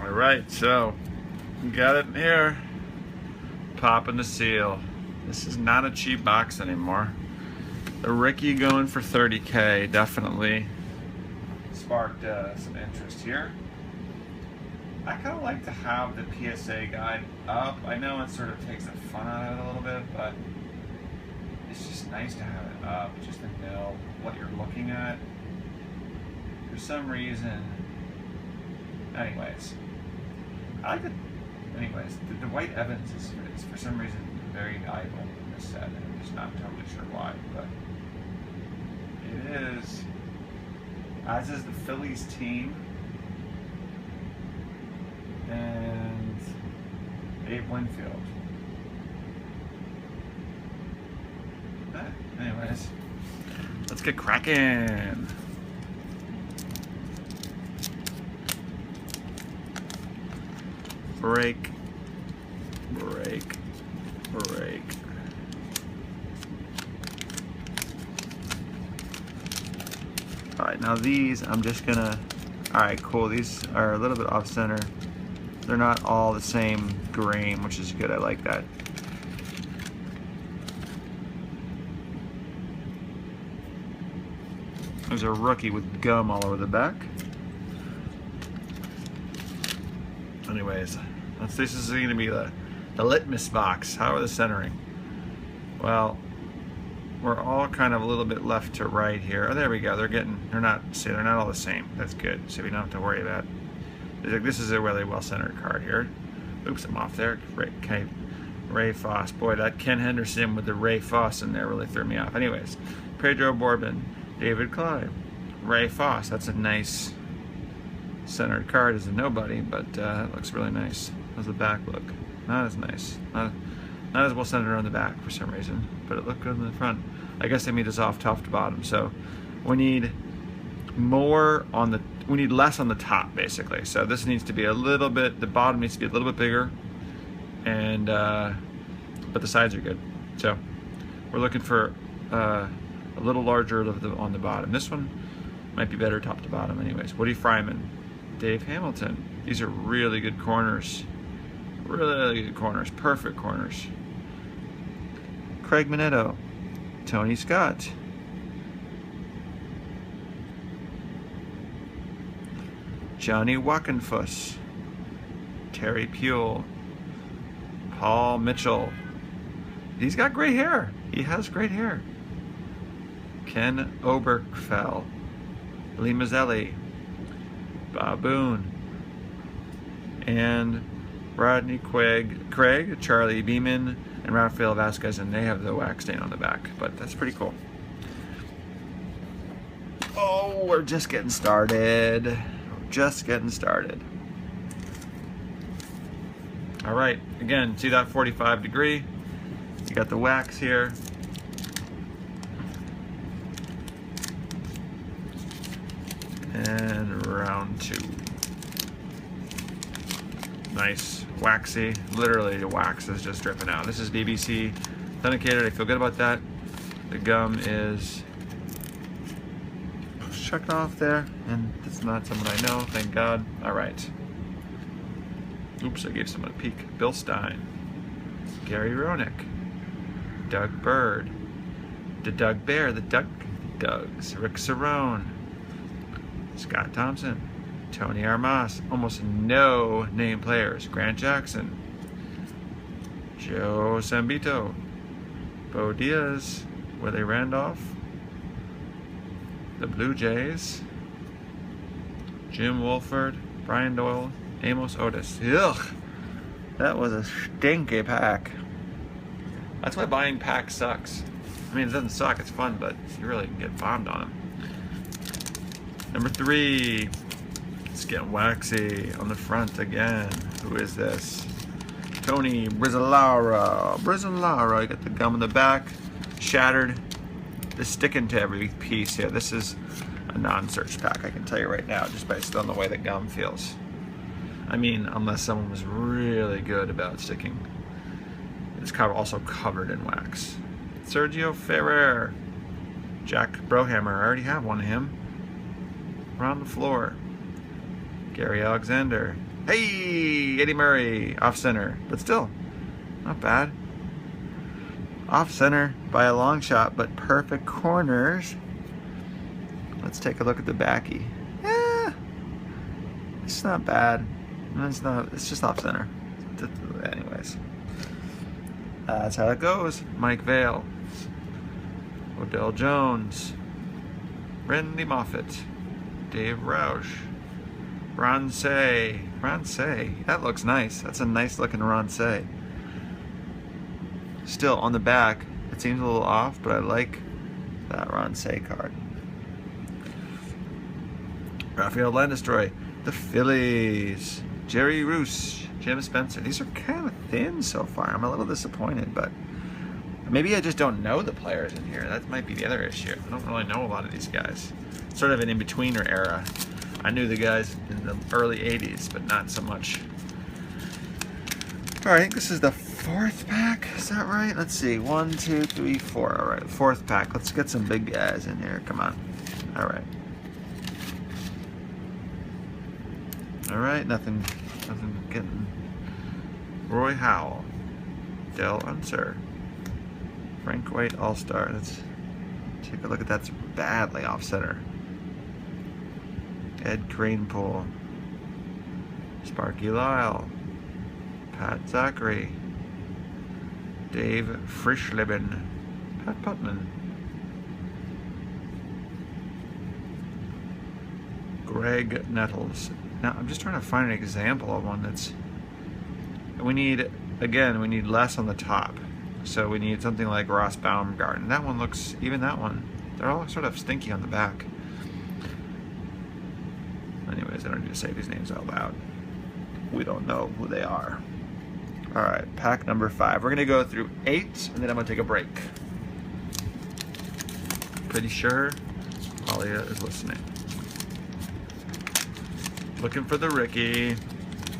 Alright, so got it here. Popping the seal. This is not a cheap box anymore. The Rickey going for $30K definitely sparked some interest here. I kind of like to have the PSA guide up. I know it sort of takes the fun out of it a little bit, but it's just nice to have it up, just to know what you're looking at. For some reason, anyways, I like it. Anyways, the White Evans is for some reason very valuable in this set, and I'm just not totally sure why, but it is. As is the Phillies team and Winfield. Anyways, let's get cracking. Break, break, break. All right, now these I'm just gonna, all right, cool. These are a little bit off center. They're not all the same grain, which is good. I like that. There's a Rookie with gum all over the back. Anyways, this is going to be the litmus box. How are the centering? Well, we're all kind of a little bit left to right here. Oh, there we go. They're not all the same. That's good. So we don't have to worry about it. This is a really well centered card here. Oops, I'm off there. Ray Foss. Boy, that Ken Henderson with the Ray Foss in there really threw me off. Anyways, Pedro Borbin, David Clive, Ray Foss. That's a nice centered card as a nobody, but it looks really nice. How's the back look? Not as nice. Not as well centered on the back for some reason, but it looked good in the front. I guess they made this off top to bottom, so we need more on the. We need less on the top, basically. So this needs to be a little bit. The bottom needs to be a little bit bigger, and but the sides are good. So we're looking for a little larger on the bottom. This one might be better top to bottom, anyways. Woody Fryman, Dave Hamilton. These are really good corners. Really good corners. Perfect corners. Craig Minetto, Tony Scott, Johnny Wackenfuss, Terry Pule, Paul Mitchell. He's got great hair. He has great hair. Ken Oberkfell, Lee Mazzelli, Bob Boone, and Rodney Craig, Charlie Beeman, and Rafael Vasquez, and they have the wax stain on the back, but that's pretty cool. Oh, we're just getting started. Just getting started. All right, again, see that 45 degree? You got the wax here. And round two. Nice, waxy. Literally, the wax is just dripping out. This is BBC authenticated. I feel good about that. The gum is checked off there, and it's not someone I know, thank God. All right. Oops, I gave someone a peek. Bill Stein, Gary Roenick, Doug Bird, the Doug Bear, the Dougs, Rick Cerrone, Scott Thompson, Tony Armas, almost no name players, Grant Jackson, Joe Sambito, Bo Diaz, Willie Randolph, the Blue Jays, Jim Wolford, Brian Doyle, Amos Otis. Ugh, that was a stinky pack. That's why buying packs sucks. I mean, it doesn't suck, it's fun, but you really can get bombed on them. Number 3, it's getting waxy on the front again. Who is this? Tony Brizzolara. You got the gum in the back, shattered. It's sticking to every piece here. This is a non-search pack, I can tell you right now, just based on the way the gum feels. I mean, unless someone was really good about sticking. It's also covered in wax. Sergio Ferrer, Jack Brohammer. I already have one of him. Around the floor. Gary Alexander. Hey, Eddie Murray, off center, but still, not bad. Off center by a long shot, but perfect corners. Let's take a look at the backy. Yeah, it's not bad. It's not. It's just off center. Anyways, that's how it goes. Mike Vale, Odell Jones, Randy Moffett, Dave Roush, Ronsay. That looks nice. That's a nice looking Ronsay. Still on the back, it seems a little off, but I like that Ronsay card. Rafael Landestroy, the Phillies, Jerry Roos, Jim Spencer. These are kind of thin so far. I'm a little disappointed, but maybe I just don't know the players in here. That might be the other issue. I don't really know a lot of these guys. Sort of an in-betweener era. I knew the guys in the early 80s, but not so much. All right, I think this is the 4th pack. Is that right? Let's see. 1, 2, 3, 4. All right, 4th pack. Let's get some big guys in here. Come on. All right. All right, nothing getting. Roy Howell, Dell Unser, Frank White All-Star. Let's take a look at that. That's badly off center. Ed Cranepool, Sparky Lyle, Pat Zachary, Dave Frischleben, Pat Putman, Greg Nettles. Now I'm just trying to find an example of one that's. We need less on the top. So we need something like Ross Baumgarten. That one looks, even that one, they're all sort of stinky on the back. Anyways, I don't need to say these names out loud. We don't know who they are. All right, pack number 5. We're gonna go through 8, and then I'm gonna take a break. Pretty sure Alia is listening. Looking for the Rickey.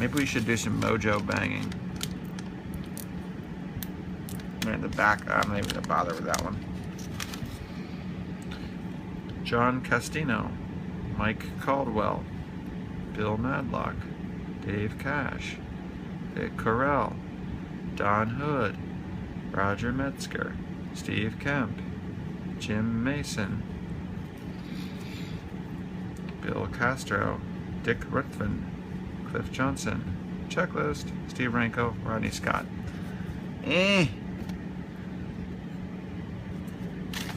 Maybe we should do some mojo banging. In the back, I'm not even gonna bother with that one. John Castino, Mike Caldwell, Bill Madlock, Dave Cash, Dick Correll, Don Hood, Roger Metzger, Steve Kemp, Jim Mason, Bill Castro, Dick Ruthven, Cliff Johnson, Checklist, Steve Ranko, Rodney Scott.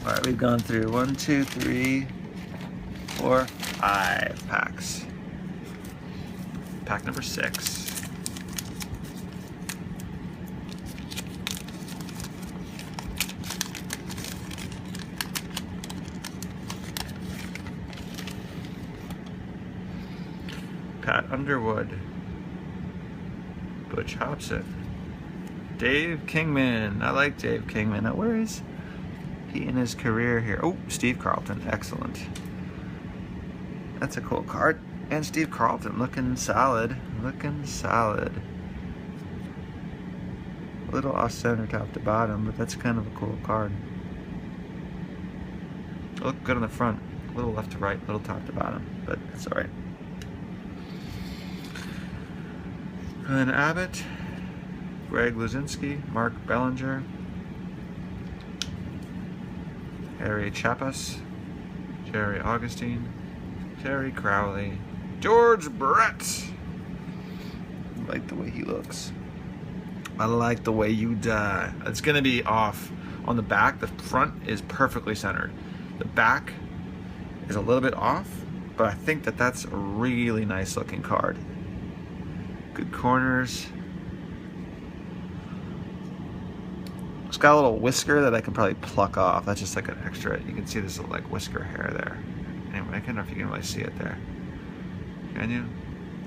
Alright, we've gone through 1, 2, 3, 4, 5 packs. Pack number 6. Pat Underwood, Butch Hobson, Dave Kingman. I like Dave Kingman. Now, where is he in his career here? Oh, Steve Carlton. Excellent. That's a cool card. And Steve Carlton looking solid. Looking solid. A little off center top to bottom, but that's kind of a cool card. Look good on the front. A little left to right, a little top to bottom, but it's alright. Glenn Abbott, Greg Luzinski, Mark Bellinger, Harry Chappas, Jerry Augustine, Terry Crowley, George Brett. I like the way he looks. I like the way you die. It's going to be off on the back. The front is perfectly centered. The back is a little bit off, but I think that that's a really nice looking card. Good corners. It's got a little whisker that I can probably pluck off. That's just like an extra. You can see this little like whisker hair there. Anyway, I don't know if you can really see it there. Can you?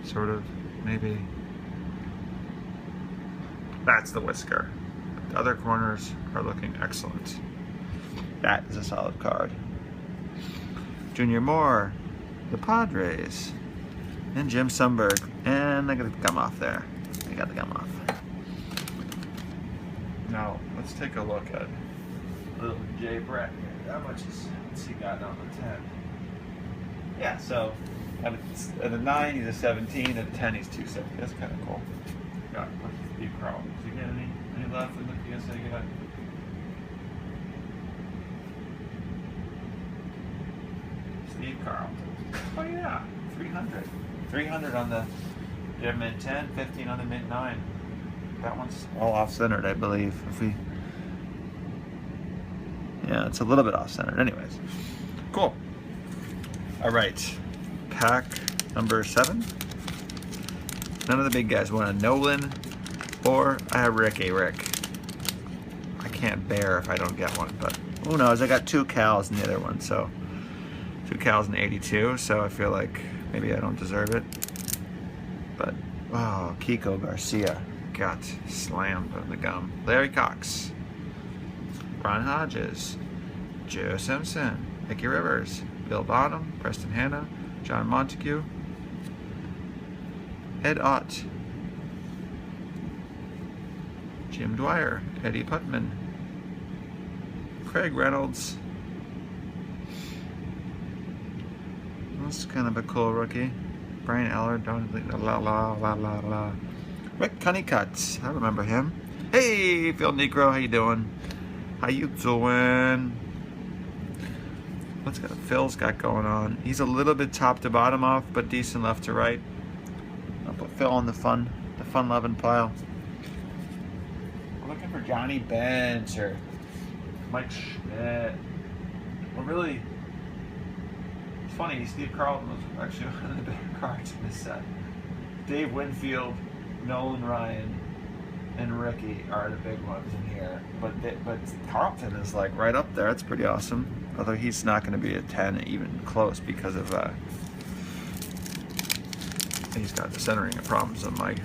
Sort of, maybe. That's the whisker. The other corners are looking excellent. That is a solid card. Junior Moore, the Padres, and Jim Sundberg. And I got the gum off there. I got the gum off. Now, let's take a look at little Jay Brett here. How much has he gotten on the 10? Yeah, so At a 9, he's a 17. At a 10, he's 270. That's kind of cool. Got Steve Carlton. Does he get any left in the PSA guy? Steve Carlton. Oh yeah, 300. 300 on the mid 10, 15 on the mid 9. That one's all off-centered, I believe. Yeah, it's a little bit off-centered. Anyways, cool. All right, pack number 7. None of the big guys want a Nolan, or I have Rickey. I can't bear if I don't get one, but who knows? I got 2 Cals in the other one, so 2 Cals in 82. So I feel like maybe I don't deserve it. But oh, Kiko Garcia got slammed on the gum. Larry Cox, Ron Hodges, Joe Simpson, Mickey Rivers, Bill Bonham, Preston Hanna, John Montague, Ed Ott, Jim Dwyer, Eddie Putman, Craig Reynolds. That's kind of a cool rookie. Brian Eller, Rick Cunnicutts, I remember him. Hey, Phil Negro, how you doing? How you doing? What's Phil's got going on? He's a little bit top to bottom off, but decent left to right. I'll put Phil on the fun-loving pile. We're looking for Johnny Bench or Mike Schmidt. Well, really, it's funny, Steve Carlton was actually one of the better cards in this set. Dave Winfield, Nolan Ryan, and Rickey are the big ones in here. But Carlton is like right up there. That's pretty awesome. Although he's not going to be a 10 even close because of he's got the centering problems on my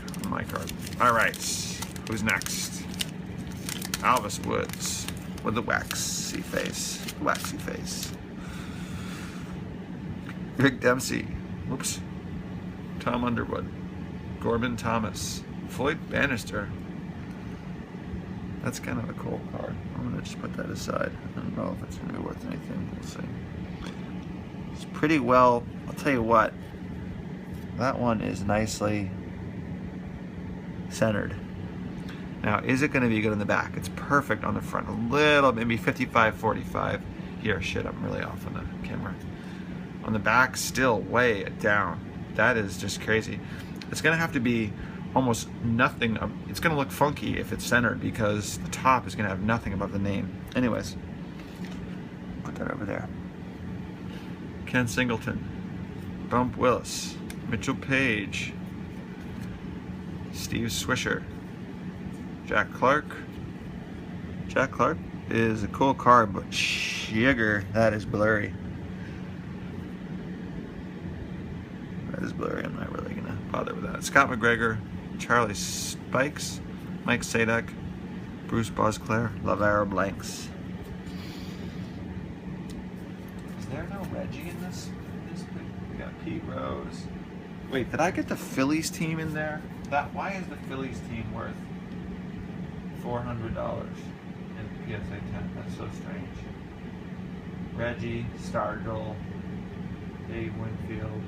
card. All right, who's next? Alvis Woods with the waxy face. Rick Dempsey. Whoops. Tom Underwood. Gorman Thomas. Floyd Bannister. That's kind of a cool card. I'm going to just put that aside. I don't know if it's going to be worth anything. We'll see. It's pretty well. I'll tell you what. That one is nicely centered. Now, is it going to be good in the back? It's perfect on the front. A little, maybe 55-45. Here, shit, I'm really off on the camera. On the back, still way down. That is just crazy. It's going to have to be almost nothing. It's going to look funky if it's centered because the top is going to have nothing above the name. Anyways, put that over there. Ken Singleton, Bump Willis, Mitchell Page, Steve Swisher, Jack Clark. Jack Clark is a cool card, but sugar, that is blurry. That is blurry. I'm not really going to bother with that. Scott McGregor, Charlie Spikes, Mike Sadek, Bruce Bosclair, Lavaro Blanks. Is there no Reggie in this? We got Pete Rose. Wait, did I get the Phillies team in there? Why is the Phillies team worth $400 in PSA 10? That's so strange. Reggie, Stargell, Dave Winfield.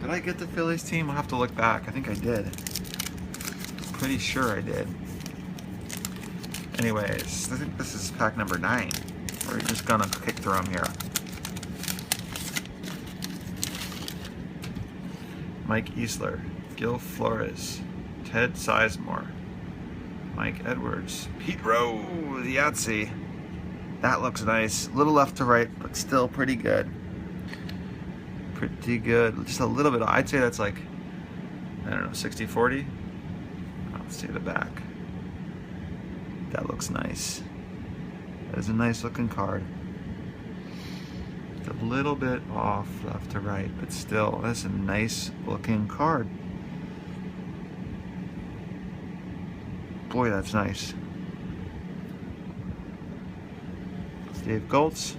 Did I get the Phillies team? I'll have to look back. I think I did. Pretty sure I did. Anyways, I think this is pack number 9. We're just gonna kick through them here. Mike Easler, Gil Flores, Ted Sizemore, Mike Edwards, Pete Rose, Yahtzee. That looks nice. A little left to right, but still pretty good. Pretty good. Just a little bit. I'd say that's like, I don't know, 60-40. Let's see the back. That looks nice. That is a nice looking card. It's a little bit off left to right, but still, that's a nice looking card. Boy, that's nice. Dave Goltz,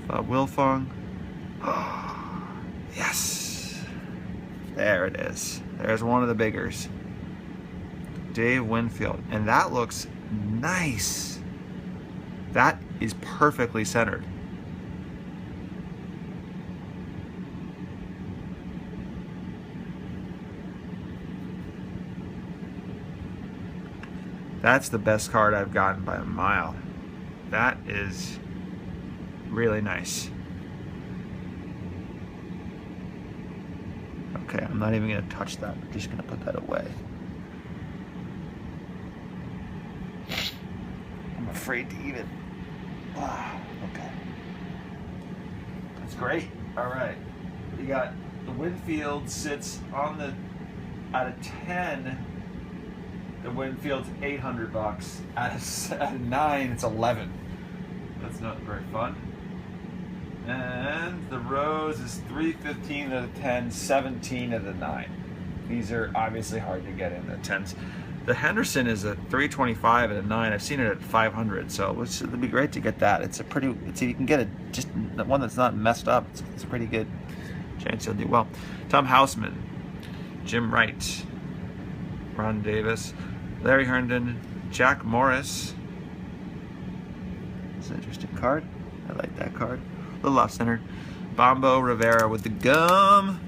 Bob Wilfong. Yes, there it is. There's one of the biggers. Dave Winfield, and that looks nice. That is perfectly centered. That's the best card I've gotten by a mile. That is really nice. Okay, I'm not even going to touch that. I'm just going to put that away. I'm afraid to even. Okay. That's great. All right. You got the Winfield sits on the, out of 10, the Winfield's $800. Out of 9, it's 11. That's not very fun. And the Rose is 315 out of 10, 17 out of 9. These are obviously hard to get in the 10s. The Henderson is a 325 out of 9. I've seen it at 500, so it'd be great to get that. It's a pretty, if you can get it, just one that's not messed up, it's a pretty good chance you'll do well. Tom Houseman, Jim Wright, Ron Davis, Larry Herndon, Jack Morris. It's an interesting card. I like that card. A little off center. Bombo Rivera with the gum.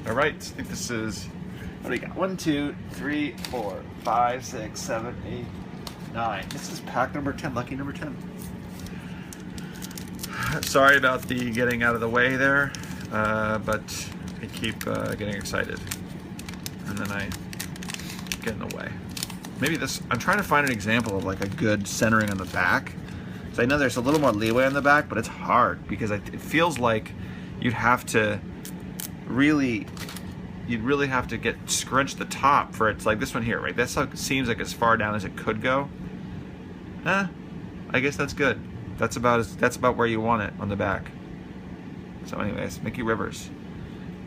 All right, I think this is, what do you got? 1, 2, 3, 4, 5, 6, 7, 8, 9. This is pack number 10, lucky number 10. Sorry about the getting out of the way there, but I keep getting excited, and then I get in the way. Maybe this, I'm trying to find an example of like a good centering on the back. So I know there's a little more leeway on the back, but it's hard because it feels like you'd have to really, you'd really have to get scrunch the top for it's like this one here, right? That's how it seems like as far down as it could go. I guess that's good. That's about where you want it on the back. So anyways, Mickey Rivers,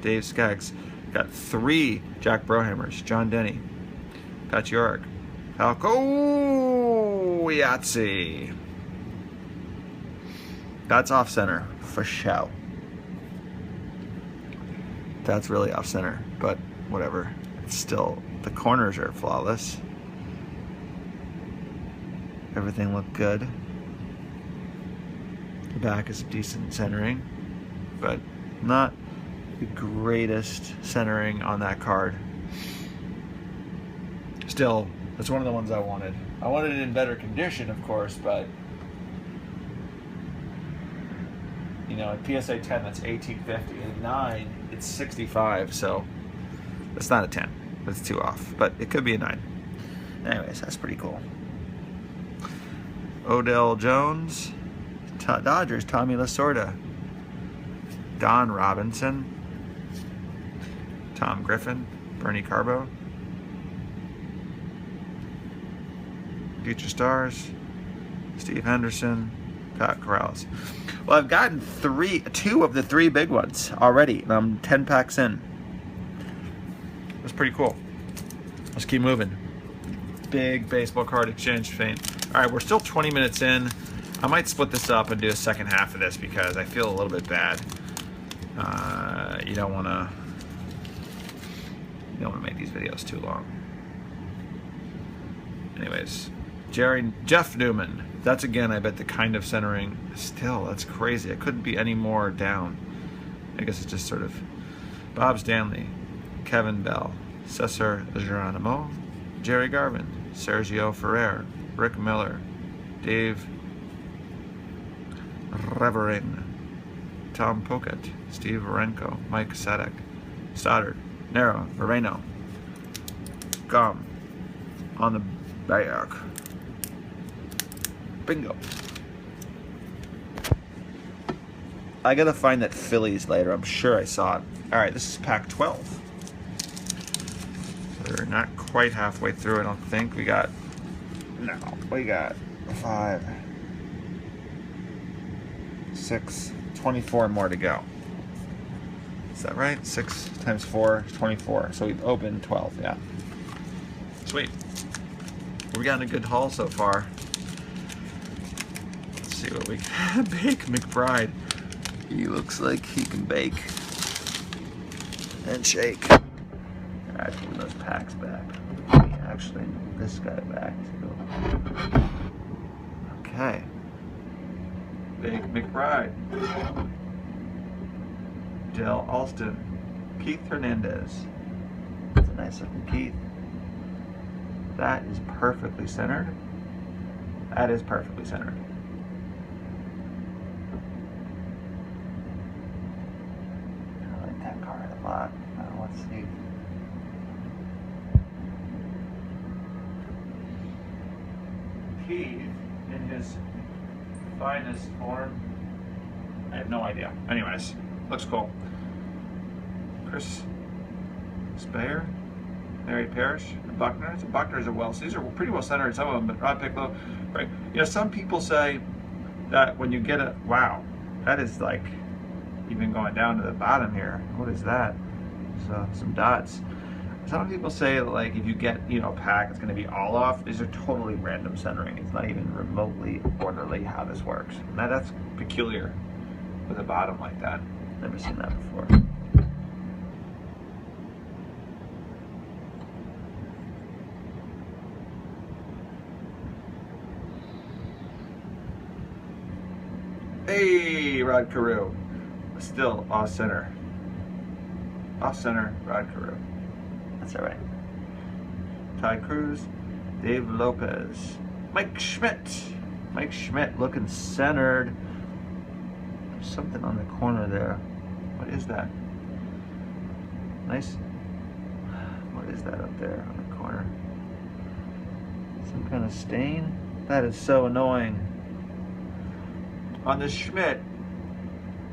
Dave Skaggs, got 3 Jack Brohammers, John Denny, Pat York, Falco Yahtzee. That's off center for show. That's really off center, but whatever. It's still, the corners are flawless. Everything looked good. The back is decent centering, but not the greatest centering on that card. Still, that's one of the ones I wanted. I wanted it in better condition, of course, but you know, at PSA 10, that's 1850, and 9, it's 65, so that's not a 10. That's 2 off, but it could be a 9. Anyways, that's pretty cool. Odell Jones, Dodgers, Tommy Lasorda, Don Robinson, Tom Griffin, Bernie Carbo, Future Stars, Steve Henderson, Pat Corrales. Well, I've gotten 2 of the 3 big ones already, and I'm 10 packs in. That's pretty cool. Let's keep moving. Big baseball card exchange fame. All right, we're still 20 minutes in. I might split this up and do a second half of this because I feel a little bit bad. You don't want to make these videos too long. Anyways, Jeff Newman. That's again, I bet, the kind of centering. Still, that's crazy. It couldn't be any more down. I guess it's just sort of Bob Stanley, Kevin Bell, Cesar Geronimo, Jerry Garvin, Sergio Ferrer, Rick Miller, Dave Revering, Tom Pocket, Steve Varenko, Mike Sadek, Stoddard, Nero, Moreno, Gum, on the back. Bingo. I gotta find that Phillies later. I'm sure I saw it. All right, this is pack 12. We're not quite halfway through, I don't think. We got 5, 6, 24 more to go. Is that right? 6 times 4 is 24. So we've opened 12, yeah. Sweet. We've gotten a good haul so far. Let's see what we can bake. McBride. He looks like he can bake and shake. Alright, put those packs back. Actually, this guy back too. Okay. Big McBride. Dell Alston. Keith Hernandez. That's a nice looking Keith. That is perfectly centered. That is perfectly centered. I like that card a lot. Let's see. Keith in his finest form. I have no idea. Anyways, looks cool. Chris Speyer, Mary Parrish, and Buckner. The Buckners are well. These are pretty well centered, some of them, but Rod Piccolo, right? You know, some people say that when you get a, wow, that is like even going down to the bottom here. What is that? So, some dots. Some people say that, like, if you get, you know, a pack, it's going to be all off. These are totally random centering. It's not even remotely orderly how this works. Now that's peculiar with a bottom like that. Never seen that before. Hey, Rod Carew. Still off center. Off center, Rod Carew. That's all right. Ty Cruz, Dave Lopez, Mike Schmidt. Mike Schmidt looking centered. There's something on the corner there. What is that? Nice. What is that up there on the corner? Some kind of stain? That is so annoying. On the Schmidt,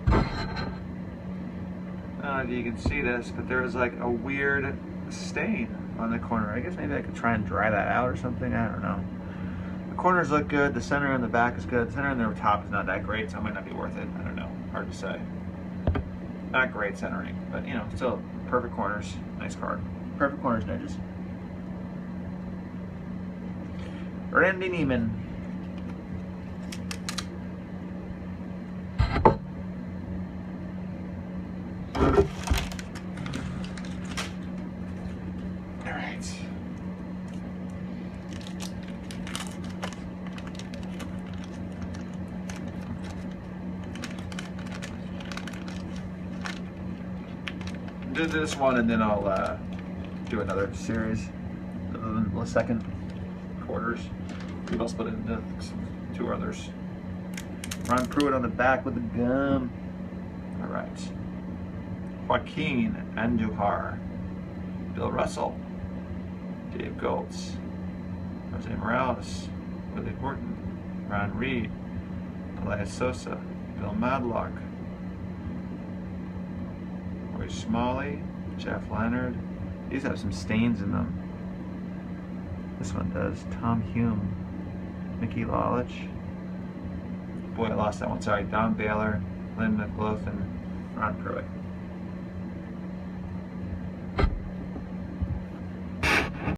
I don't know if you can see this, but there is like a weird stain on the corner. I guess maybe I could try and dry that out or something. I don't know. The corners look good. The center in the back is good. The center in the top is not that great, so it might not be worth it. I don't know. Hard to say. Not great centering, but you know, still perfect corners. Nice card. Perfect corners and edges. Randy Neiman. Do this one and then I'll do another series, the second quarters. Maybe I'll split it into two others. Ron Pruitt on the back with the gum. All right. Joaquin Andujar, Bill Russell, Dave Goltz, Jose Morales, Willie Horton, Ron Reed, Elias Sosa, Bill Madlock, Roy Smalley, Jeff Leonard. These have some stains in them. This one does. Tom Hume, Mickey Lalich. Boy, I lost that one. Sorry. Don Baylor, Lynn McLaughlin, Ron Pruitt.